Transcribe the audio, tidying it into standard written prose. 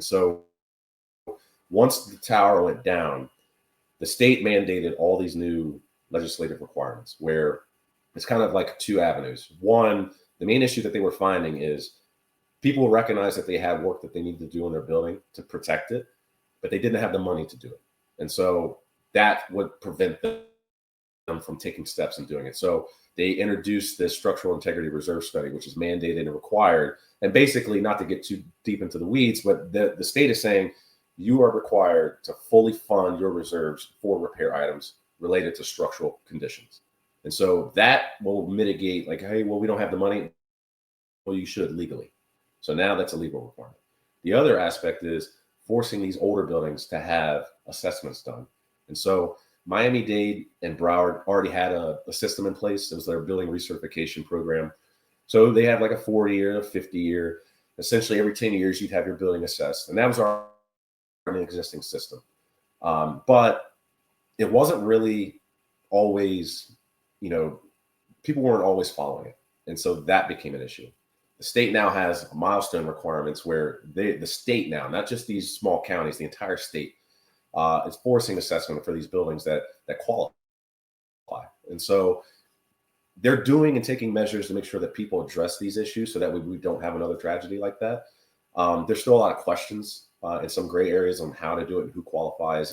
So once the tower went down, the state mandated all these new legislative requirements where it's kind of like two avenues. One, the main issue that they were finding is people recognize that they had work that they needed to do in their building to protect it, but they didn't have the money to do it. And so that would prevent them from taking steps and doing it. So they introduced this structural integrity reserve study, which is mandated and required. And basically, not to get too deep into the weeds, but the state is saying you are required to fully fund your reserves for repair items related to structural conditions. And so that will mitigate, like, hey, well, we don't have the money. Well, you should legally. So now that's a legal requirement. The other aspect is forcing these older buildings to have assessments done. And so Miami-Dade and Broward already had a system in place. It was their building recertification program. So they had like a 40-year, 50-year. Essentially, every 10 years, you'd have your building assessed. And that was our existing system. But it wasn't really always, people weren't always following it. And so that became an issue. The state now has milestone requirements where the state now, not just these small counties, the entire state is forcing assessment for these buildings that qualify. And so they're doing and taking measures to make sure that people address these issues so that we don't have another tragedy like that. There's still a lot of questions in some gray areas on how to do it and who qualifies.